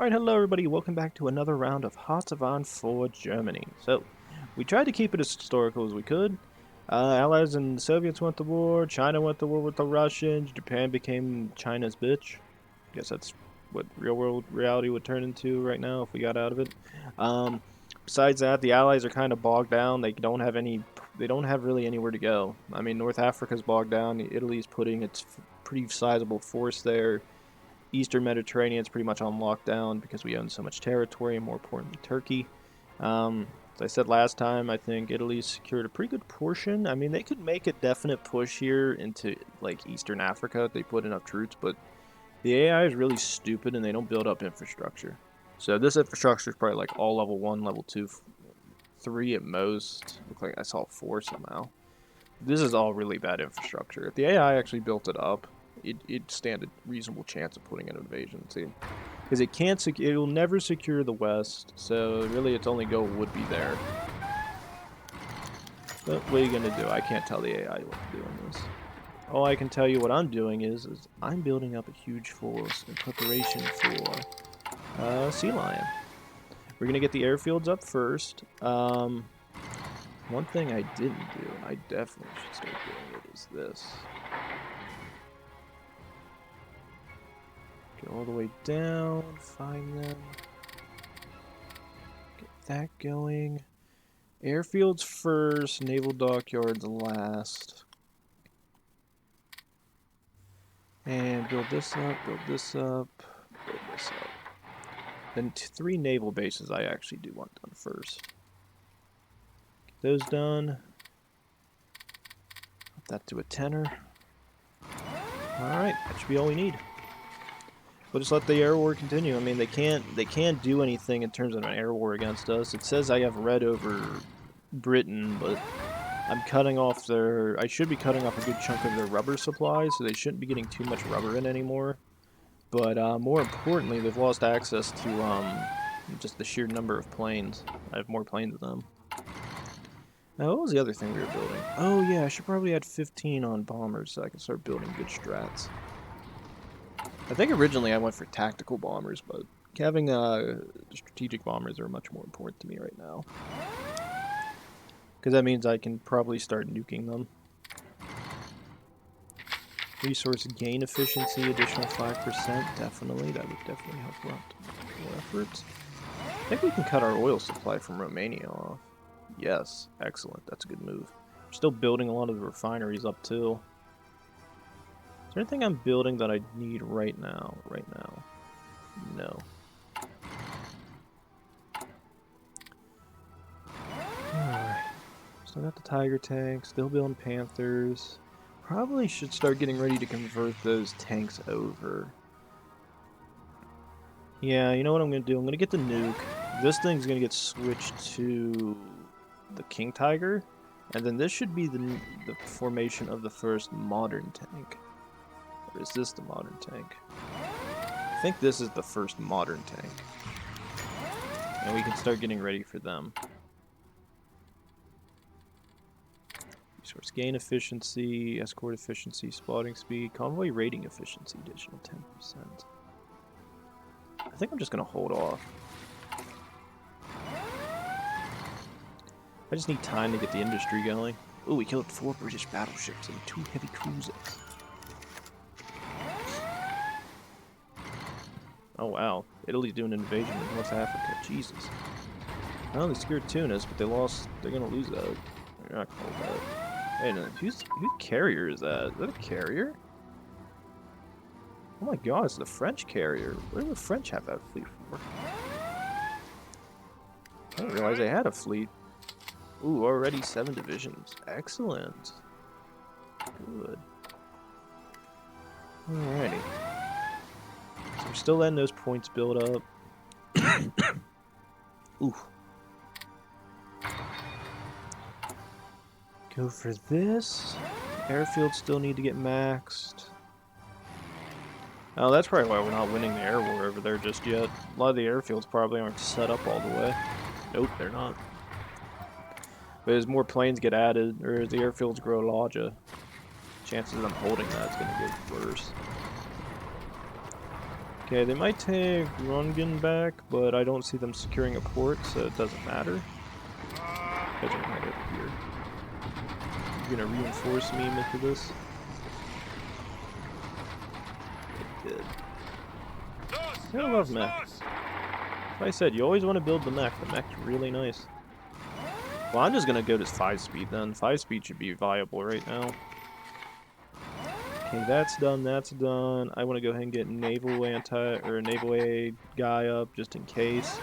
Alright, hello everybody, welcome back to another round of Hearts of Iron for Germany. So, we tried to keep it as historical as we could. Allies and the Soviets went to war, China went to war with the Russians, Japan became China's bitch. Guess that's what real world reality would turn into right now if we got out of it. Um, Besides that, the Allies are kind of bogged down. They don't have really anywhere to go. I mean, North Africa's bogged down, Italy's putting its pretty sizable force there. Eastern Mediterranean is pretty much on lockdown because we own so much territory, and more importantly, Turkey. As I said last time, I think Italy's secured a pretty good portion. I mean, they could make a definite push here into like Eastern Africa if they put enough troops, but the AI is really stupid and they don't build up infrastructure. So this infrastructure is probably like all level 1, level 2, 3 at most. Look like I saw 4 somehow. This is all really bad infrastructure. If the AI actually built it up, it'd stand a reasonable chance of putting an invasion. See, because it will never secure the West, so really its only goal would be there. But what are you gonna do? I can't tell the AI what to do on this. All I can tell you what I'm doing is I'm building up a huge force in preparation for Sea Lion. We're gonna get the airfields up first. One thing I didn't do, I definitely should start doing it, is this. Go all the way down, find them. Get that going. Airfields first, naval dockyards last. And build this up, build this up, build this up. Then 3 naval bases I actually do want done first. Get those done. Up that to a 10er. Alright, that should be all we need. We'll just let the air war continue. I mean, they can't do anything in terms of an air war against us. It says I have red over Britain, but I'm cutting off I should be cutting off a good chunk of their rubber supply, so they shouldn't be getting too much rubber in anymore. But more importantly, they've lost access to just the sheer number of planes. I have more planes than them. Now, what was the other thing we were building? Oh yeah, I should probably add 15 on bombers so I can start building good strats. I think originally I went for tactical bombers, but having strategic bombers are much more important to me right now. Because that means I can probably start nuking them. Resource gain efficiency, additional 5%, definitely. That would definitely help a lot more efforts. I think we can cut our oil supply from Romania off. Yes, excellent. That's a good move. We're still building a lot of the refineries up too. Is there anything I'm building that I need right now? No. Alright. Still got the Tiger tank, still building Panthers. Probably should start getting ready to convert those tanks over. Yeah, you know what I'm going to do? I'm going to get the nuke. This thing's going to get switched to the King Tiger. And then this should be the formation of the first modern tank. Or is this the modern tank? I think this is the first modern tank. And we can start getting ready for them. Resource gain efficiency, escort efficiency, spotting speed, convoy rating efficiency, additional 10%. I think I'm just going to hold off. I just need time to get the industry going. Ooh, we killed 4 British battleships and 2 heavy cruisers. Oh wow, Italy's doing an invasion in North Africa. Jesus. Well, they secured Tunis, but they're gonna lose that. They're not gonna hold that. Hey, no, whose carrier is that? Is that a carrier? Oh my god, it's the French carrier. What do the French have that fleet for? I didn't realize they had a fleet. Ooh, already 7 divisions. Excellent. Good. Alrighty. So we're still letting those points build up. Ooh. Go for this. Airfields still need to get maxed. Oh, that's probably why we're not winning the air war over there just yet. A lot of the airfields probably aren't set up all the way. Nope, they're not. But as more planes get added, or as the airfields grow larger, chances of them holding that's going to get worse. Okay, they might take Rungen back, but I don't see them securing a port, so it doesn't matter. Guys are right over here. You're gonna reinforce me into this? It did. I love mech. Like I said, you always want to build the mech. The mech's really nice. Well, I'm just gonna go to 5-speed then. 5-speed should be viable right now. Okay, that's done, that's done. I want to go ahead and get naval naval A guy up just in case.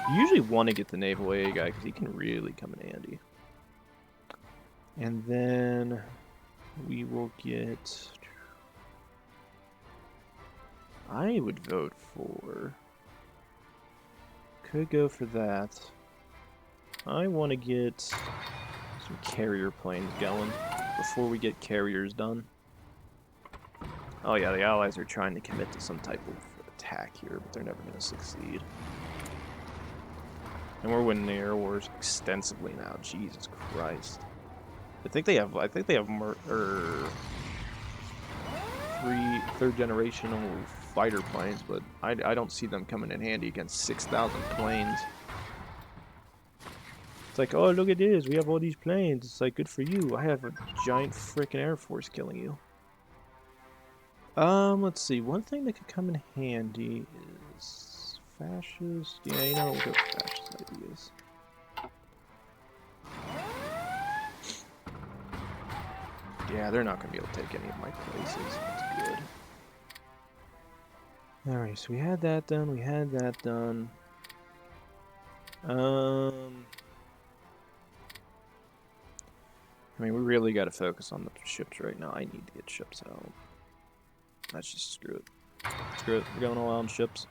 You usually want to get the naval A guy because he can really come in handy. And then we will get... I would vote for... Could go for that. I want to get some carrier planes going before we get carriers done. Oh yeah, the Allies are trying to commit to some type of attack here, but they're never going to succeed. And we're winning the air wars extensively now. Jesus Christ! I think they have third generational fighter planes, but I don't see them coming in handy against 6,000 planes. It's like, oh, look at this, we have all these planes. It's like, good for you. I have a giant frickin' air force killing you. Let's see. One thing that could come in handy is fascist. Yeah, you know, we'll go with fascist ideas. Yeah, they're not going to be able to take any of my places. That's good. Alright, so we had that done. We had that done. I mean, we really got to focus on the ships right now. I need to get ships out. Let's just screw it. Screw it. We're going all out on ships.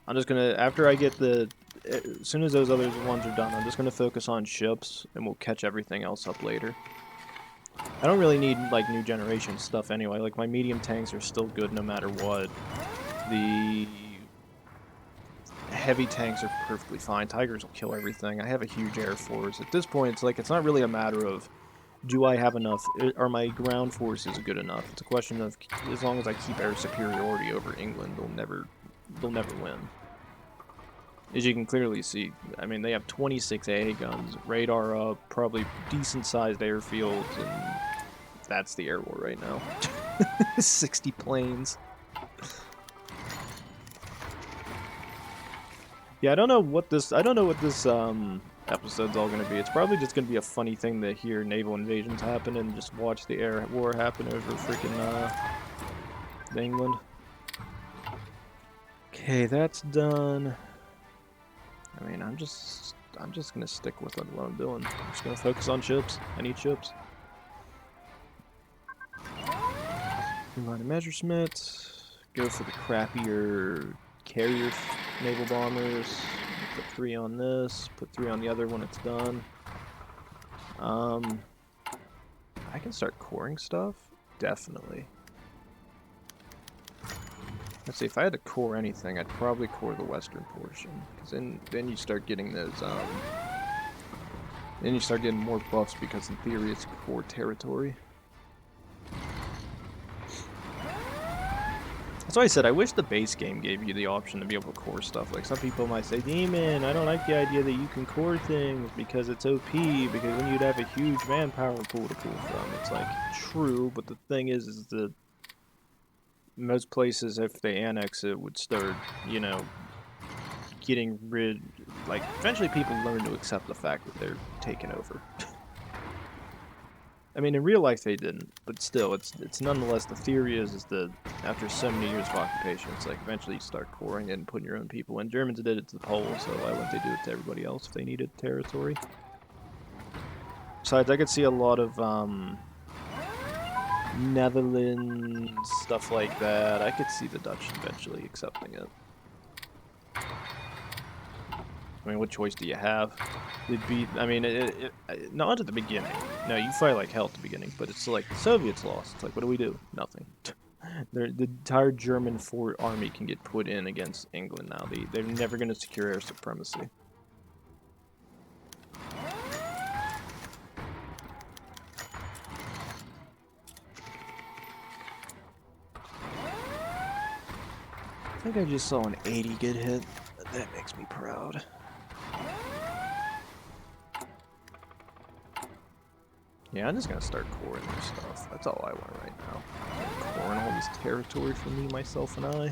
I'm just gonna, after I get the, as soon as those other ones are done, I'm just gonna focus on ships, and we'll catch everything else up later. I don't really need, like, new generation stuff anyway. Like, my medium tanks are still good no matter what. The heavy tanks are perfectly fine. Tigers will kill everything. I have a huge air force. At this point, it's like, it's not really a matter of, do I have enough? Are my ground forces good enough? It's a question of, as long as I keep air superiority over England, they'll never win. As you can clearly see, I mean, they have 26 AA guns, radar up, probably decent-sized airfields, and that's the air war right now. 60 planes. Yeah, I don't know what this episode's all going to be. It's probably just going to be a funny thing to hear naval invasions happen and just watch the air war happen over freaking England. Okay, that's done. I mean, I'm just going to stick with what I'm doing. I'm just going to focus on ships. I need ships. Line of measurement. Go for the crappier carrier naval bombers. Put 3 on this, put 3 on the other when it's done. I can start coring stuff? Definitely. Let's see, if I had to core anything, I'd probably core the western portion. Because then you start getting those, then you start getting more buffs because in theory it's core territory. That's why I said I wish the base game gave you the option to be able to core stuff. Like, some people might say, Demon, I don't like the idea that you can core things because it's OP, because then you'd have a huge manpower pool to pull from. It's like, true, but the thing is that most places, if they annex it, would start, you know, getting rid, like, eventually people learn to accept the fact that they're taken over. I mean, in real life they didn't, but still, it's nonetheless, the theory is that after so many years of occupation, it's like eventually you start coring it and putting your own people in. Germans did it to the Poles, so why wouldn't they do it to everybody else if they needed territory? Besides, I could see a lot of Netherlands, stuff like that. I could see the Dutch eventually accepting it. I mean, what choice do you have? It'd be, I mean, not at the beginning. No, you fight like hell at the beginning, but it's like the Soviets lost. It's like, what do we do? Nothing. The entire German army can get put in against England now. They're never going to secure air supremacy. think I just saw an 80 get hit. That makes me proud. Yeah, I'm just gonna start coring their stuff. That's all I want right now. Coring all this territory for me, myself, and I.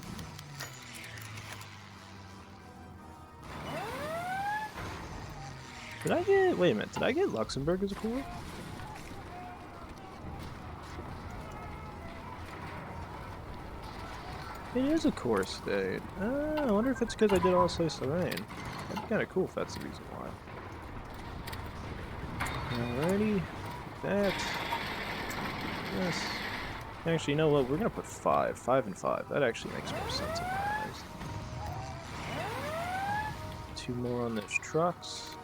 Did I get... Wait a minute, did I get Luxembourg as a core? It is a core state. I wonder if it's because I did Alsace-Lorraine. That'd be kind of cool if that's the reason why. Alrighty. That. Yes. Actually, you know what? We're gonna put 5. 5 and 5. That actually makes more sense in my eyes. 2 more on those trucks.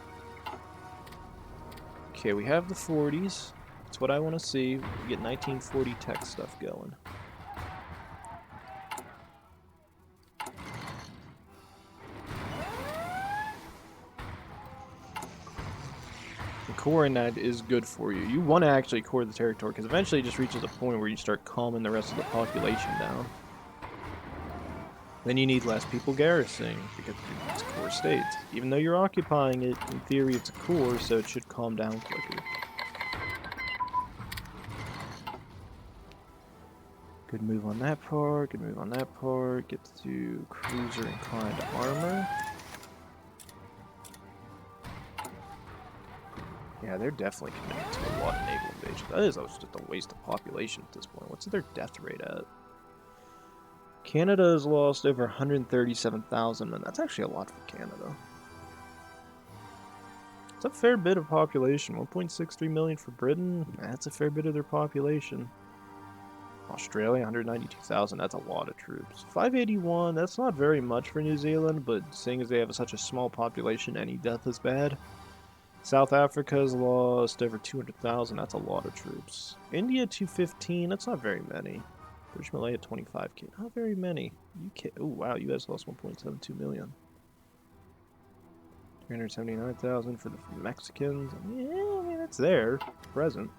Okay, we have the 40s. That's what I want to see. We get 1940 tech stuff going. Coring that is good for you. You want to actually core the territory, because eventually it just reaches a point where you start calming the rest of the population down. Then you need less people garrisoning, because it's core states. Even though you're occupying it, in theory it's a core, so it should calm down quicker. Good move on that part, good move on that part. Get to cruiser inclined armor. Yeah, they're definitely committing to a lot of naval invasion. That is just a waste of population at this point. What's their death rate at? Canada has lost over 137,000, and that's actually a lot for Canada. It's a fair bit of population. 1.63 million for Britain. That's a fair bit of their population. Australia, 192,000. That's a lot of troops. 581. That's not very much for New Zealand, but seeing as they have such a small population, any death is bad. South Africa has lost over 200,000. That's a lot of troops. India, 215. That's not very many. British Malaya, 25k. Not very many. UK. Oh, wow. You guys lost 1.72 million. 379,000 for the Mexicans. Yeah, I mean, it's there. Present.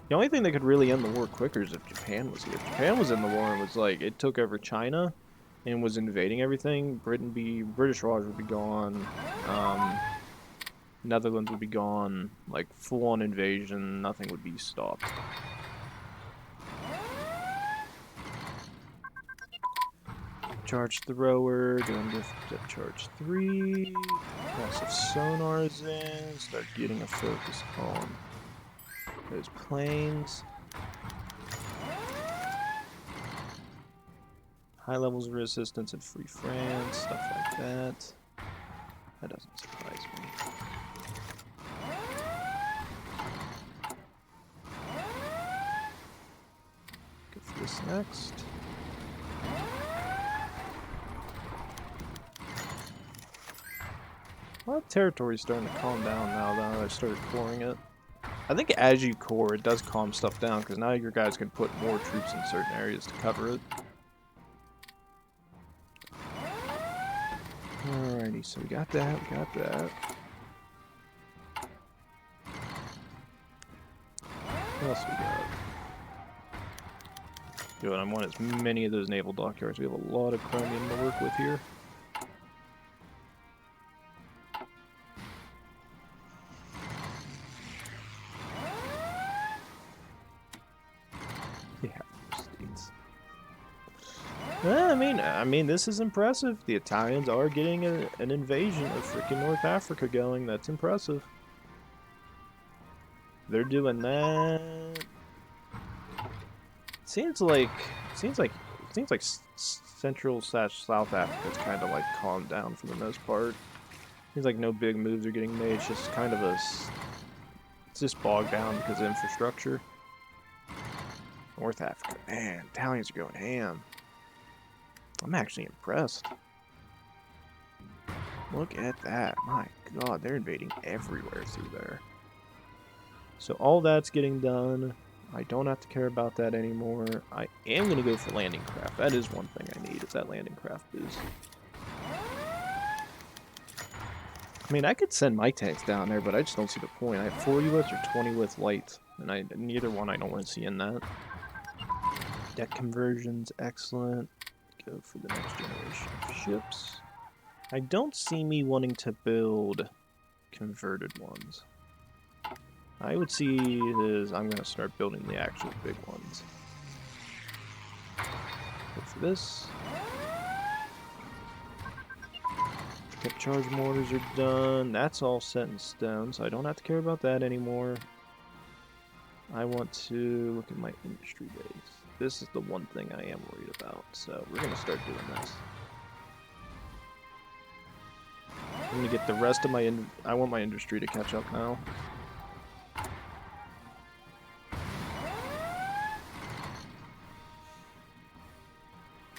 The only thing that could really end the war quicker is if Japan was here. If Japan was in the war and was like, it took over China and was invading everything, British Raj would be gone. Netherlands would be gone, like full-on invasion, nothing would be stopped. Charge thrower, going to depth charge 3, passive sonars in, start getting a focus on those planes. High levels of resistance in Free France, stuff like that. That doesn't surprise me. Go for this next. A lot of territory's starting to calm down now that I've started coring it. I think as you core, it does calm stuff down, because now your guys can put more troops in certain areas to cover it. Alrighty, so we got that, we got that. What else we got? Good, I want as many of those naval dockyards. We have a lot of chromium to work with here. Yeah, I mean, this is impressive. The Italians are getting an invasion of freaking North Africa going. That's impressive. They're doing that. Seems like Central/South Africa's kind of like calmed down for the most part. Seems like no big moves are getting made. It's just kind of it's just bogged down because of infrastructure. North Africa, man, Italians are going ham. I'm actually impressed. Look at that. My god, they're invading everywhere through there. So all that's getting done. I don't have to care about that anymore. I am going to go for landing craft. That is one thing I need, is that landing craft boost. I mean, I could send my tanks down there, but I just don't see the point. I have 40 with or 20 with light, and neither one I don't want to see in that. Deck conversions, excellent. go for the next generation of ships. I don't see me wanting to build converted ones. I would see is I'm going to start building the actual big ones. Go for this. Tip charge mortars are done. That's all set in stone, so I don't have to care about that anymore. I want to look at my industry base. This is the one thing I am worried about, so we're going to start doing this. I'm going to get the rest of my... I want my industry to catch up now.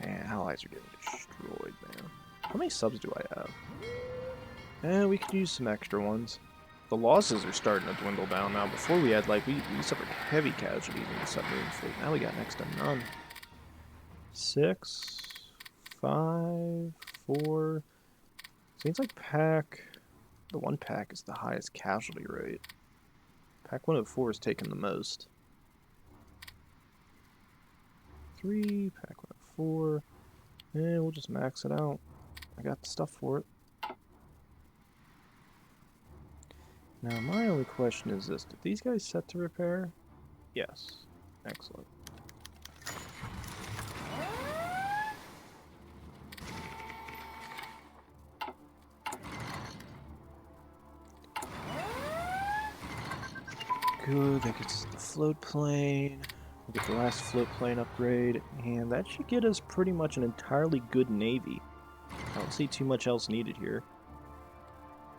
Man, allies are getting destroyed, man. How many subs do I have? We could use some extra ones. The losses are starting to dwindle down now. Before we had, like, we suffered heavy casualties in the submarine fleet. Now we got next to none. 6, 5, 4. Seems like the one pack is the highest casualty rate. Pack 104 is taking the most. 3, pack 104. And we'll just max it out. I got the stuff for it. Now, my only question is this. Did these guys set to repair? Yes. Excellent. Good, that gets the float plane. We'll get the last float plane upgrade, and that should get us pretty much an entirely good navy. I don't see too much else needed here.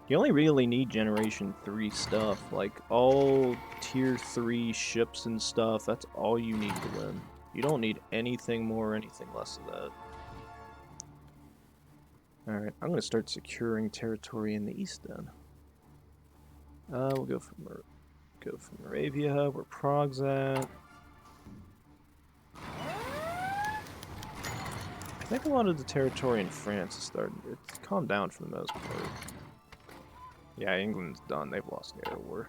You only really need Generation 3 stuff, like all Tier 3 ships and stuff, that's all you need to win. You don't need anything more or anything less of that. Alright, I'm going to start securing territory in the east then. We'll go for Moravia, where Prague's at. I think a lot of the territory in France is starting to calm down for the most part. Yeah, England's done. They've lost the air war.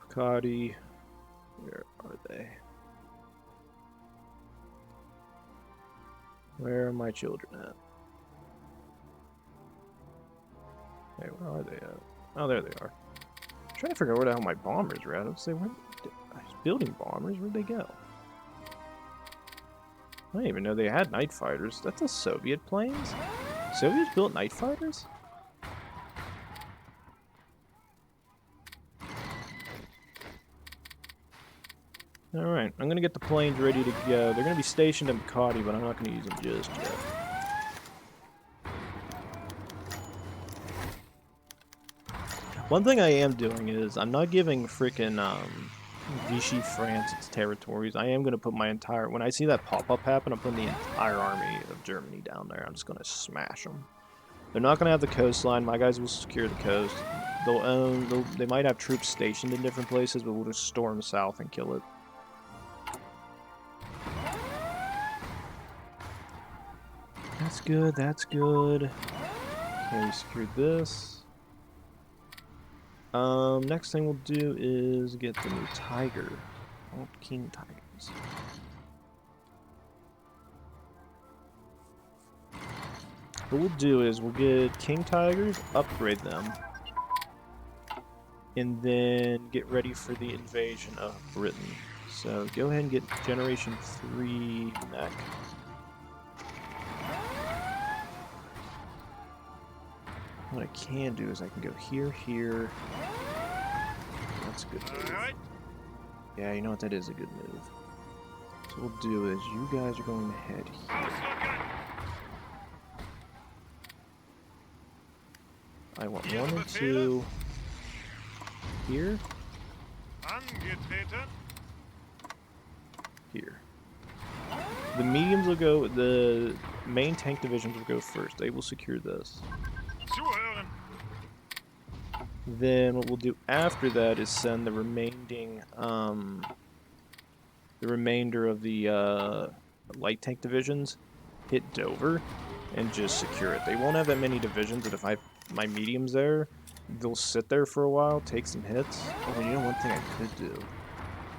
Picardy, where are they? Where are my children at? Hey, where are they at? Oh, there they are. I'm trying to figure out where the hell my bombers are at. I was building bombers. Where'd they go? I didn't even know they had night fighters. That's the Soviet planes? Soviets built night fighters? Alright, I'm gonna get the planes ready to go. They're gonna be stationed in Picardy, but I'm not gonna use them just yet. One thing I am doing is, I'm not giving frickin' Vichy France its territories. I am gonna put my entire... When I see that pop-up happen, I'm putting the entire army of Germany down there. I'm just gonna smash them. They're not gonna have the coastline. My guys will secure the coast. They might have troops stationed in different places, but we'll just storm south and kill it. That's good, that's good. Okay, we secured this. Next thing we'll do is get the new tiger. Oh, King Tigers. What we'll do is we'll get King Tigers, upgrade them, and then get ready for the invasion of Britain. So go ahead and get Generation 3 mech. What I can do is I can go here, here. That's a good move. Yeah, you know what? That is a good move. So what we'll do is you guys are going to head here. I want 1 and 2 here. Here. The mediums will go, the main tank divisions will go first. They will secure this. Then what we'll do after that is send the remainder of the light tank divisions, hit Dover, and just secure it. They won't have that many divisions, but if I have my mediums there, they'll sit there for a while, take some hits. Oh, you know one thing I could do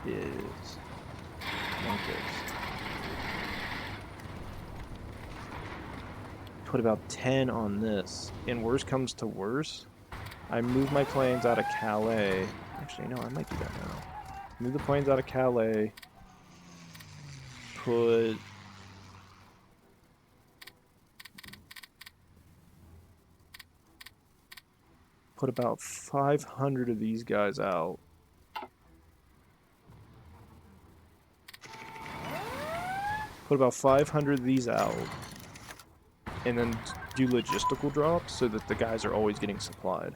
is like this. put about 10 on this. And worse comes to worse, I move my planes out of Calais. Actually, no, I might do that now. Move the planes out of Calais. Put about 500 of these guys out. Put about 500 of these out. And then do logistical drops so that the guys are always getting supplied.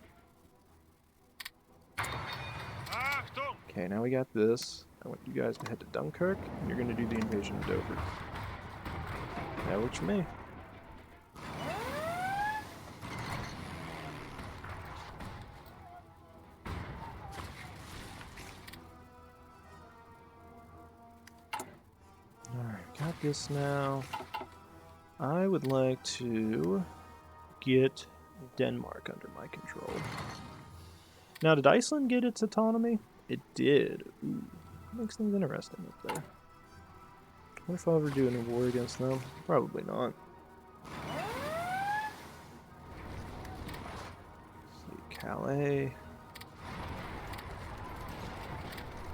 Okay, now we got this. I want you guys to head to Dunkirk, and you're going to do the invasion of Dover. That works for me. Alright, got this now. I would like to get Denmark under my control. Now, did Iceland get its autonomy? It did. Ooh, makes things interesting up there. What if I'll ever do any war against them? Probably not. Let's see, Calais.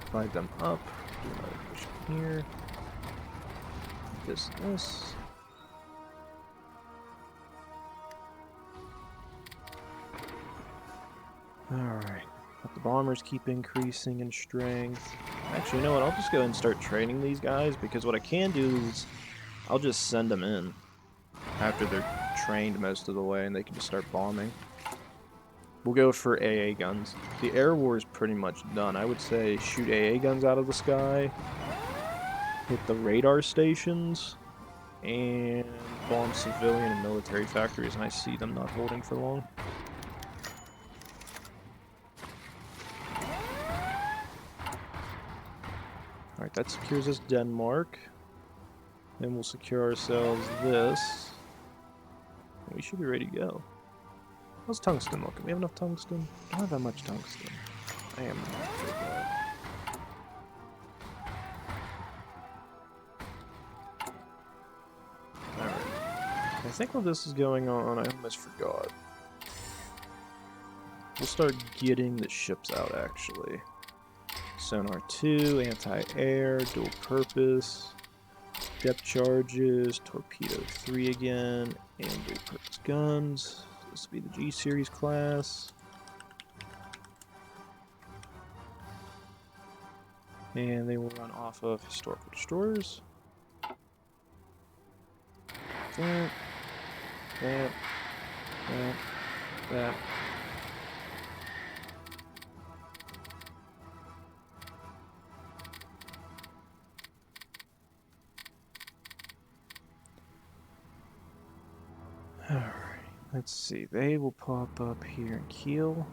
Divide them up. Do another mission here. This. Alright. Let the bombers keep increasing in strength. Actually, you know what? I'll just go and start training these guys, because what I can do is I'll just send them in after they're trained most of the way and they can just start bombing. We'll go for AA guns. The air war is pretty much done. I would say shoot AA guns out of the sky, hit the radar stations, and bomb civilian and military factories, and I see them not holding for long. Alright, that secures us Denmark. Then we'll secure ourselves this. And we should be ready to go. How's tungsten looking? We have enough tungsten? Don't have that much tungsten. I am not sure that. Alright. I think while this is going on, I almost forgot. We'll start getting the ships out, actually. Sonar 2, anti-air, dual purpose, depth charges, torpedo 3 again, and dual purpose guns. This will be the G-Series class. And they will run off of historical destroyers. That. Alright, let's see. They will pop up here in Kiel.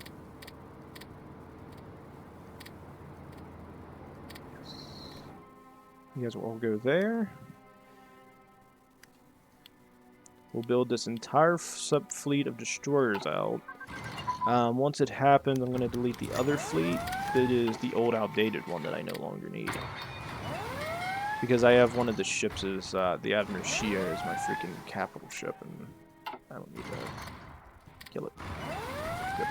Yes. You guys will all go there. We'll build this entire sub-fleet of destroyers out. Once it happens, I'm going to delete the other fleet. That is the old, outdated one that I no longer need. Because I have one of the ships is the Admiral Shia is my freaking capital ship, and I don't need that. Kill it. Good.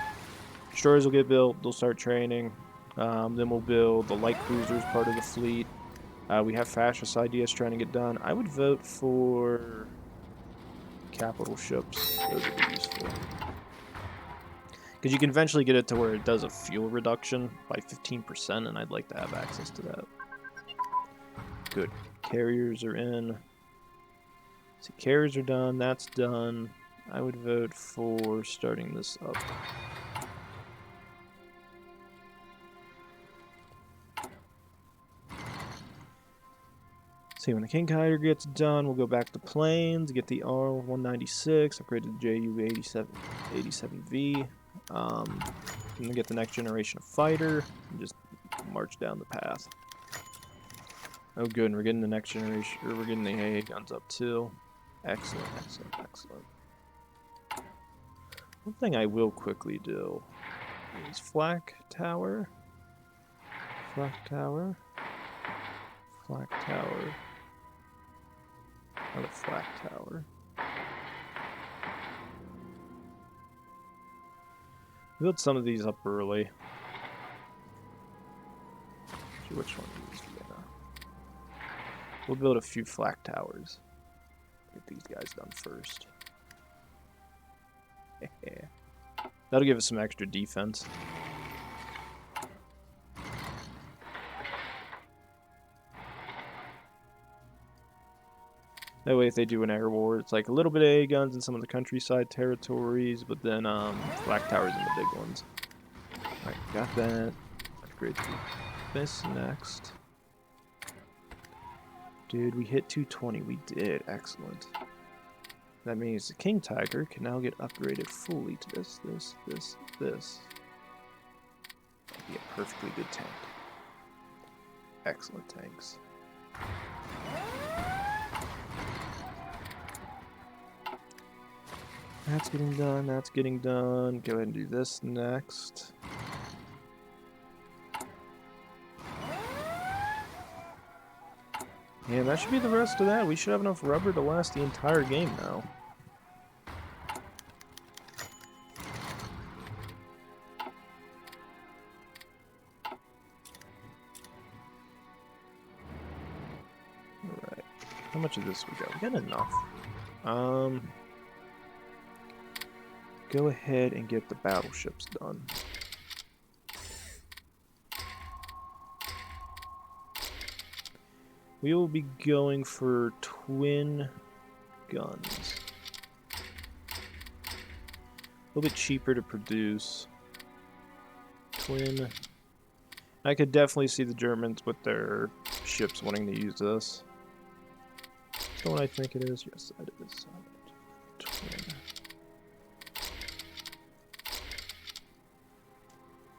Destroyers will get built. They'll start training. Then we'll build the light cruisers part of the fleet. We have fascist ideas trying to get done. I would vote for capital ships. Those would be useful. Because you can eventually get it to where it does a fuel reduction by 15%, and I'd like to have access to that. Good. Carriers are in. See, carriers are done. That's done. I would vote for starting this up. See, when the King Kiter gets done, we'll go back to planes, get the R-196, upgrade to the Ju-87V, and then get the next generation of fighter, and just march down the path. Oh good, and we're getting the next generation, or we're getting the AA guns up too. Excellent, excellent, excellent. One thing I will quickly do is flak tower, flak tower, flak tower, another flak tower. Build some of these up early. See which one is Vienna. We'll build a few flak towers. Get these guys done first. That'll give us some extra defense. That way if they do an air war, it's like a little bit of A-guns in some of the countryside territories, but then flak towers in the big ones. Alright, got that. Upgrade to this next. Dude, we hit 220. We did. Excellent. That means the King Tiger can now get upgraded fully to this. That'd be a perfectly good tank. Excellent tanks. That's getting done, that's getting done. Go ahead and do this next. Yeah, that should be the rest of that. We should have enough rubber to last the entire game now. Alright. How much of this we got? We got enough. Go ahead and get the battleships done. We will be going for twin guns. A little bit cheaper to produce. Twin. I could definitely see the Germans with their ships wanting to use this. Is that what I think it is? Yes, that is. Twin.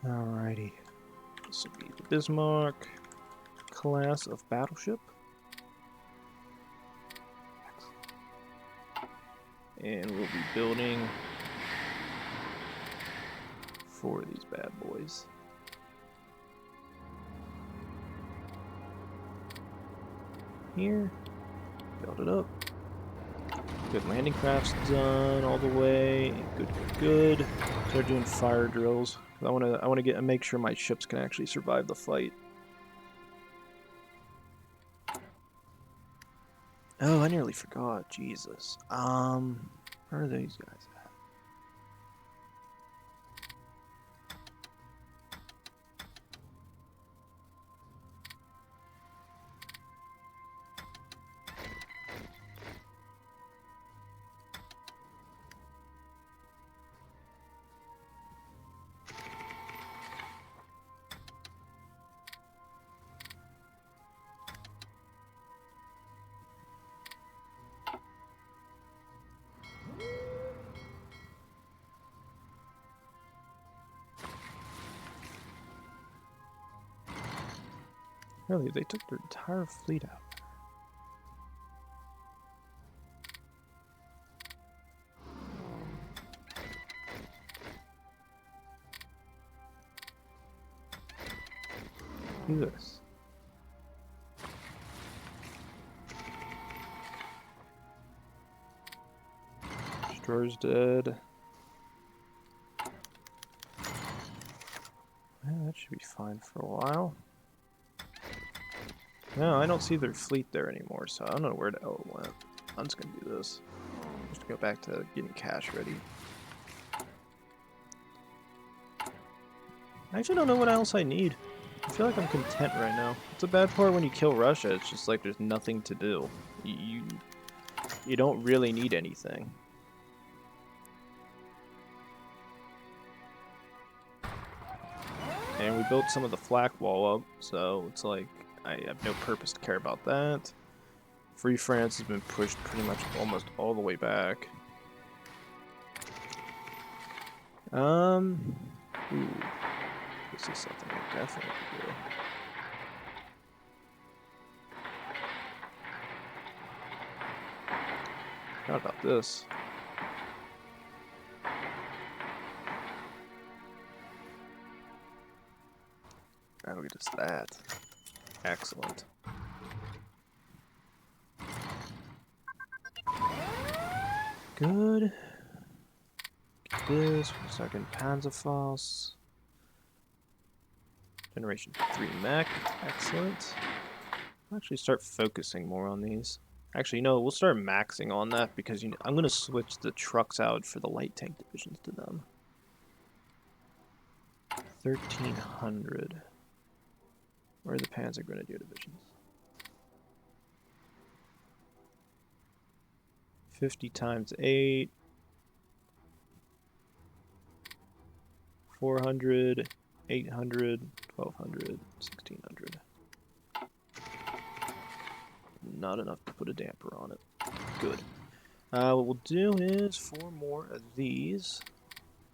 Alrighty. This will be the Bismarck class of battleship. And we'll be building 4 of these bad boys. Here. Build it up. Good landing crafts done all the way. Good, good, good. Start doing fire drills. I want to make sure my ships can actually survive the fight. Oh, I nearly forgot. Jesus. Where are these guys at? Really, they took their entire fleet out. Do this. Destroyer's dead. Yeah, that should be fine for a while. No, I don't see their fleet there anymore, so I don't know where the hell it went. I'm just gonna do this. Just go back to getting cash ready. I actually don't know what else I need. I feel like I'm content right now. It's a bad part when you kill Russia. It's just like there's nothing to do. You don't really need anything. And we built some of the flak wall up, so it's like I have no purpose to care about that. Free France has been pushed pretty much almost all the way back. Ooh, this is something I definitely do. Forgot about this. Now we just that. Excellent. Good. this. We'll start getting Panzerfaust. Generation 3 mech. Excellent. I'll actually start focusing more on these. Actually, no, we'll start maxing on that because I'm going to switch the trucks out for the light tank divisions to them. 1,300. Where are the Panzer Grenadier divisions? 50 times 8. 400, 800, 1,200, 1,600. Not enough to put a damper on it. Good. What we'll do is 4 more of these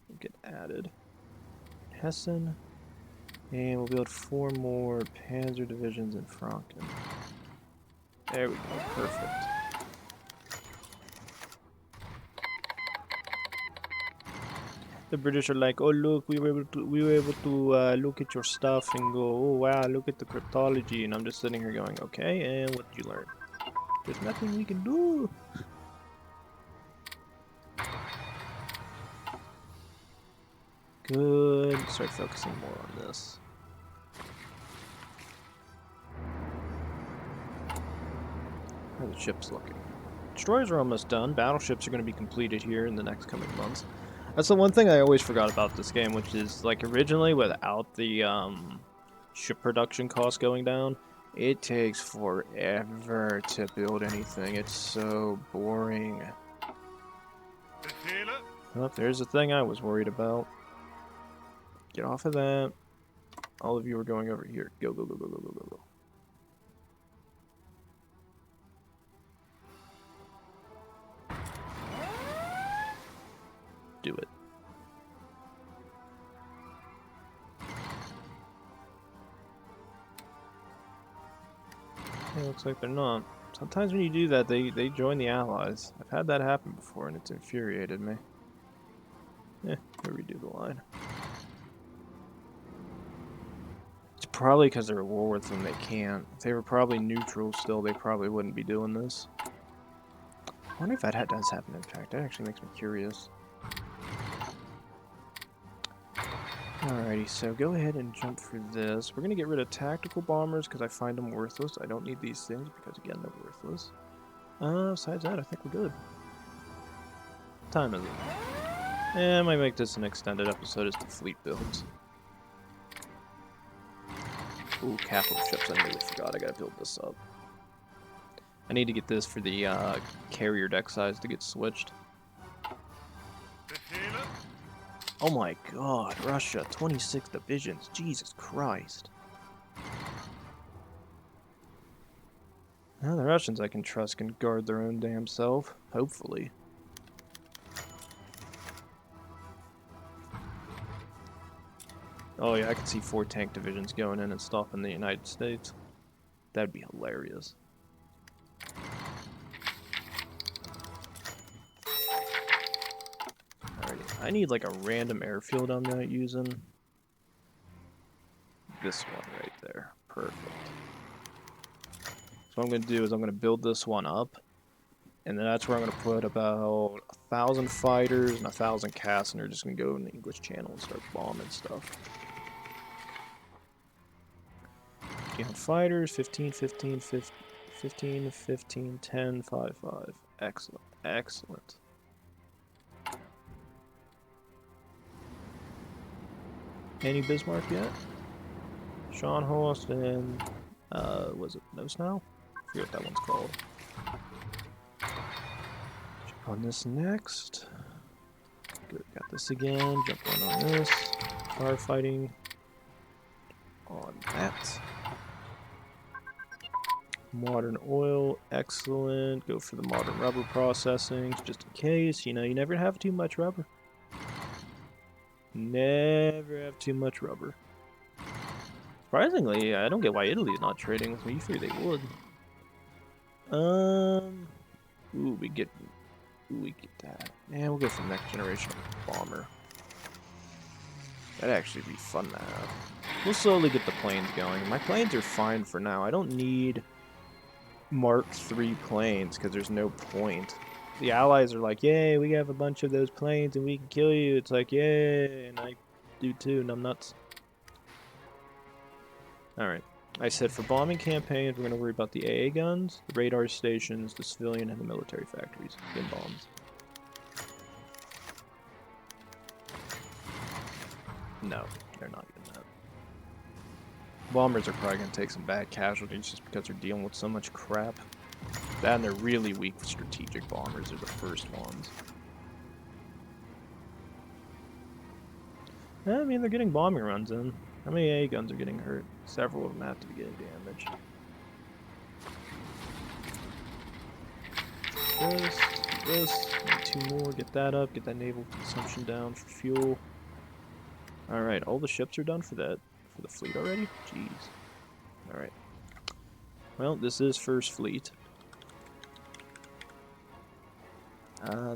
will get added. Hessen. And we'll build 4 more Panzer divisions in Franken. There we go. Perfect. The British are like, oh look, we were able to look at your stuff and go, oh wow, look at the cryptology, and I'm just sitting here going, okay, and what did you learn? There's nothing we can do. Good. Start focusing more on this. How are the ships looking? Destroyers are almost done. Battleships are going to be completed here in the next coming months. That's the one thing I always forgot about this game, which is, like, originally, without the ship production cost going down, it takes forever to build anything. It's so boring. Oh, there's the thing I was worried about. Get off of that. All of you are going over here. Go, go, go, go, go, go, go, go. Do it. It looks like they're not. Sometimes when you do that, they join the Allies. I've had that happen before, and it's infuriated me. Eh, we'll redo the line. It's probably because they're at war with them, they can't. If they were probably neutral still, they probably wouldn't be doing this. I wonder if that does happen, in fact. That actually makes me curious. Alrighty, so go ahead and jump for this. We're going to get rid of tactical bombers because I find them worthless. I don't need these things because, again, they're worthless. Besides that, I think we're good. What time is it? I might make this an extended episode as the fleet builds. Ooh, capital ships, I nearly forgot. I gotta build this up. I need to get this for the carrier deck size to get switched. Oh my god, Russia, 26 divisions, Jesus Christ. Well, the Russians I can trust can guard their own damn self, hopefully. Oh yeah, I can see 4 tank divisions going in and stopping the United States. That'd be hilarious. I need like a random airfield I'm not using. This one right there. Perfect. So what I'm going to do is I'm going to build this one up. And then that's where I'm going to put about 1,000 fighters and 1,000 casts. And they're just going to go in the English Channel and start bombing stuff. 15 fighters, 15, 15, 15, 15, 15, 10, 5, 5. Excellent. Excellent. Any Bismarck yet? Sean Horst and, was it No Snow? I forget what that one's called. Jump on this next. Good, got this again. Jump on this. Firefighting. On that. Modern oil, excellent. Go for the modern rubber processing, just in case. You know, you never have too much rubber. Never have too much rubber. Surprisingly, I don't get why Italy's not trading with me. You figure they would. Ooh, we get that. Yeah, we'll go for next generation bomber. That'd actually be fun to have. We'll slowly get the planes going. My planes are fine for now. I don't need Mark III planes because there's no point. the allies are like, yay, we have a bunch of those planes and we can kill you. It's like, yay, and I do too, and I'm nuts. Alright. I said for bombing campaigns, we're going to worry about the AA guns, the radar stations, the civilian, and the military factories. Getting bombs. No, they're not getting that. Bombers are probably going to take some bad casualties just because they're dealing with so much crap. That and they're really weak strategic bombers are the first ones. I mean, they're getting bombing runs in. How many AA guns are getting hurt? Several of them have to be getting damaged. This, need 2 more, get that up, get that naval consumption down for fuel. Alright, all the ships are done for that, for the fleet already? Jeez. Alright. Well, this is first fleet.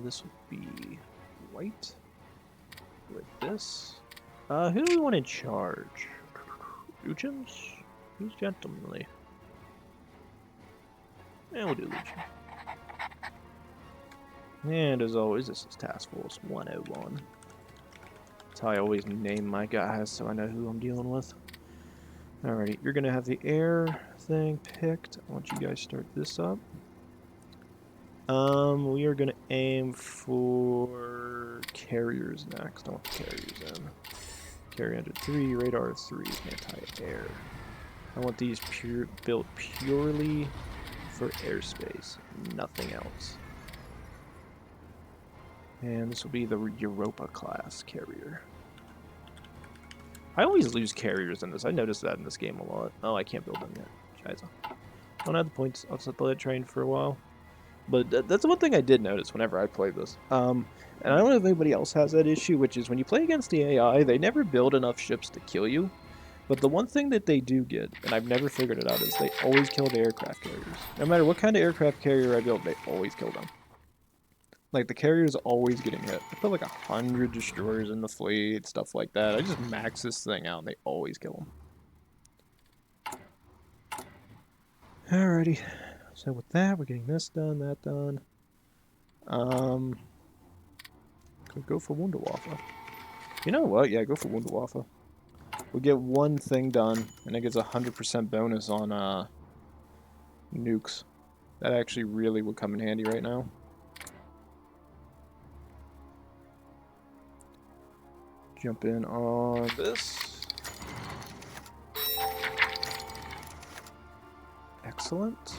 This would be white with this. Who do we want in charge? Lucians? Who's gentlemanly? Yeah, we'll do Lucian. And as always, this is Task Force 101. That's how I always name my guys so I know who I'm dealing with. Alrighty, you're gonna have the air thing picked. I want you guys to start this up. We are gonna aim for carriers next. I want the carriers in. Carrier under 3, radar 3, anti-air. I want these built purely for airspace, nothing else. And this will be the Europa class carrier. I always lose carriers in this. I noticed that in this game a lot. Oh, I can't build them yet. Scheiße. Don't have the points. I'll set the lead train for a while. But that's one thing I did notice whenever I played this. And I don't know if anybody else has that issue, which is when you play against the AI, they never build enough ships to kill you. But the one thing that they do get, and I've never figured it out, is they always kill the aircraft carriers. No matter what kind of aircraft carrier I build, they always kill them. Like, the carrier's always getting hit. I put like 100 destroyers in the fleet, stuff like that. I just max this thing out and they always kill them. Alrighty. So with that, we're getting this done, that done. Could go for Wunderwaffe. You know what? Yeah, go for Wunderwaffe. We'll get one thing done, and it gets a 100% bonus on nukes. That actually really would come in handy right now. Jump in on this. Excellent.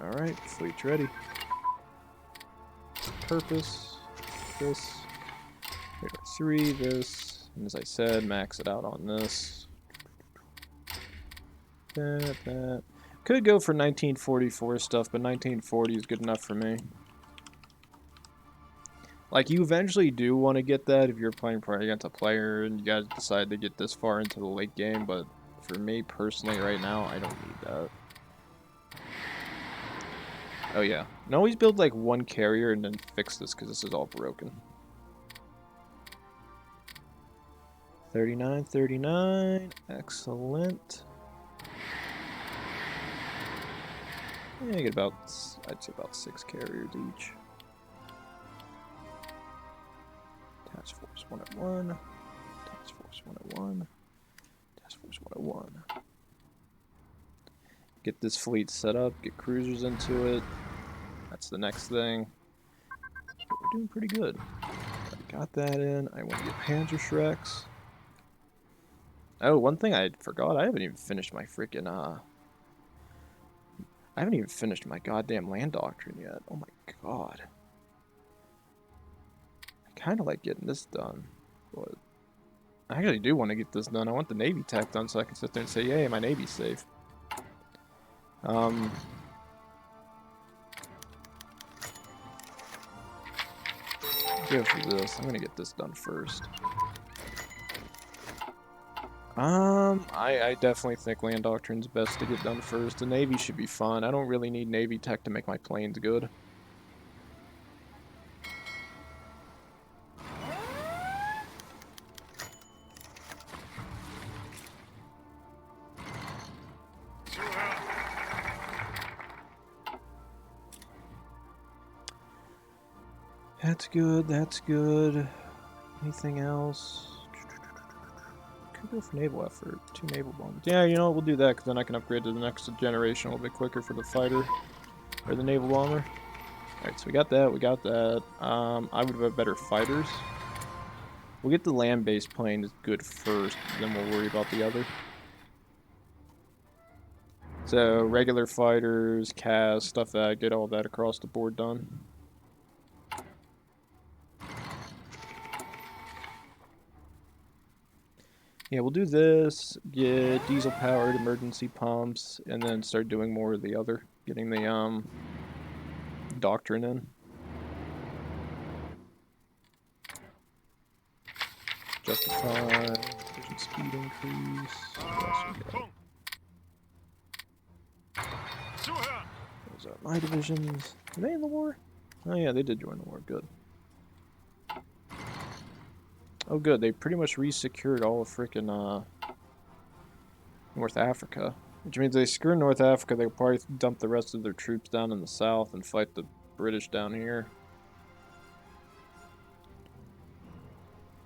Alright, fleet's ready. Purpose, this, radar 3, this, and as I said, max it out on this. That. Could go for 1944 stuff, but 1940 is good enough for me. Like, you eventually do want to get that if you're playing against a player and you guys decide to get this far into the late game, but for me personally right now, I don't need that. Oh yeah, and always build like one carrier and then fix this because this is all broken. 39, 39, excellent. Yeah, I get about, I'd say about 6 carriers each. Task Force 101, Task Force 101, Task Force 101. Get this fleet set up, get cruisers into it. That's the next thing. But we're doing pretty good. Got that in. I want to get Panzer Shreks. Oh, one thing I forgot. I haven't even finished my freaking, I haven't even finished my goddamn land doctrine yet. Oh my god. I kind of like getting this done. But I actually do want to get this done. I want the Navy tech done so I can sit there and say, yay, my Navy's safe. Go for this. I'm gonna get this done first. I definitely think land doctrine's best to get done first. The Navy should be fun. I don't really need Navy tech to make my planes good. That's good, that's good. Anything else? Could go for naval effort. 2 naval bombers. Yeah, you know what? We'll do that because then I can upgrade to the next generation a little bit quicker for the fighter. Or the naval bomber. Alright, so we got that, we got that. I would have better fighters. We'll get the land-based plane good first, then we'll worry about the other. So, regular fighters, CAS, stuff that, get all that across the board done. Yeah, we'll do this, get diesel-powered emergency pumps, and then start doing more of the other. Getting the, doctrine in. Justify, vision speed increase. What else we got? Those are my divisions. Are they in the war? Oh yeah, they did join the war. Good. Oh good, they pretty much re-secured all of frickin' North Africa. Which means they screw North Africa, they'll probably dump the rest of their troops down in the south and fight the British down here.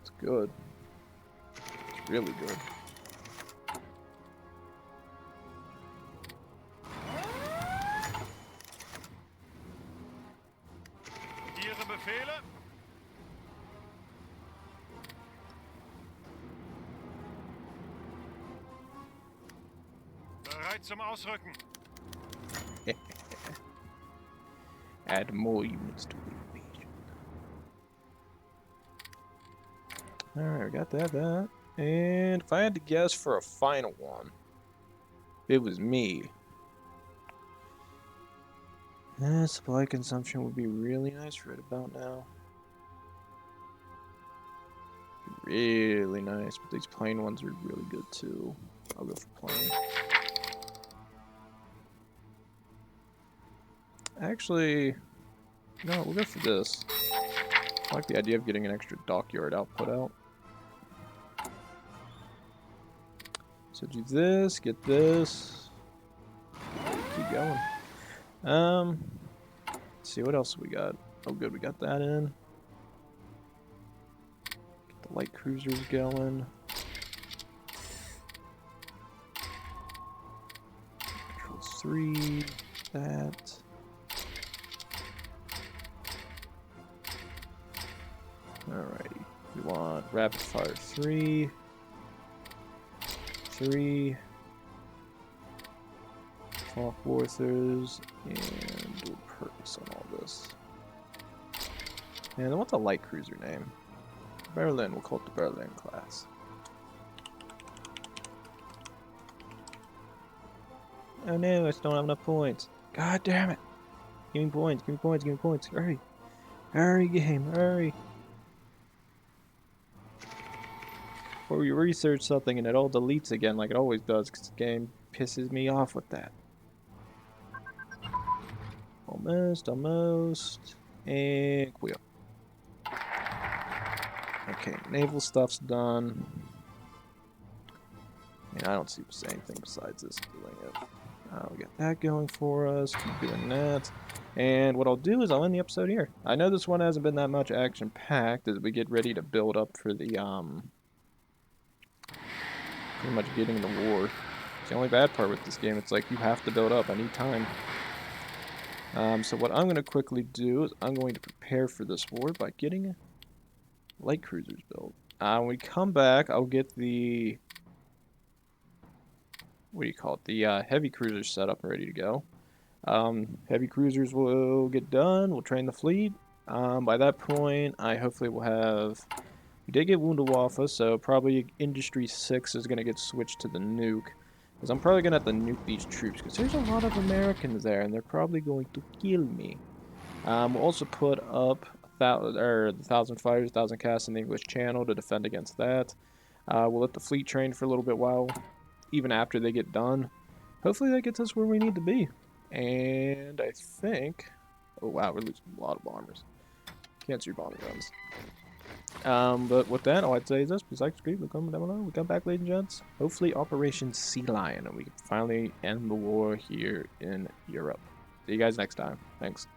It's good. It's really good. Ihre Befehle? Bereit zum Ausrücken. Add more units to the invasion. Alright, we got that. And if I had to guess for a final one, if it was me. Supply consumption would be really nice right about now. Really nice, but these plain ones are really good too. I'll go for plain. Actually, no, we'll go for this. I like the idea of getting an extra dockyard output out. So do this, get this. Keep going. Let's see what else we got. Oh good, we got that in. Get the light cruisers going. Control 3, that. Alrighty. We want rapid fire 3. 3. Falk Warthers, and dual purpose on all this. And then what's the light cruiser name? Berlin, we'll call it the Berlin class. Oh no, I just don't have enough points. God damn it! Give me points, give me points, give me points. Hurry! Hurry, game, hurry! Or we research something and it all deletes again like it always does because the game pisses me off with that. Almost. And wheel. Okay, naval stuff's done. And I don't see anything besides this doing it. We got that going for us. Keep doing that. And what I'll do is I'll end the episode here. I know this one hasn't been that much action-packed as we get ready to build up for the, pretty much getting the war. It's the only bad part with this game. It's like you have to build up. I need time. So what I'm going to quickly do is I'm going to prepare for this war by getting light cruisers built. When we come back, I'll get the... what do you call it? The heavy cruisers set up and ready to go. Heavy cruisers will get done. We'll train the fleet. By that point, I hopefully will have... We did get Wunderwaffe, so probably Industry 6 is going to get switched to the nuke. Because I'm probably going to have to nuke these troops, because there's a lot of Americans there, and they're probably going to kill me. We'll also put up the 1,000 fighters, 1,000 casts in the English Channel to defend against that. We'll let the fleet train for a little bit while, even after they get done. Hopefully that gets us where we need to be. And I think... oh wow, we're losing a lot of bombers. Can't see bomber guns. But with that, all I'd say is this: please like, subscribe, comment down below. We come back, ladies and gents. Hopefully, Operation Sea Lion, and we can finally end the war here in Europe. See you guys next time. Thanks.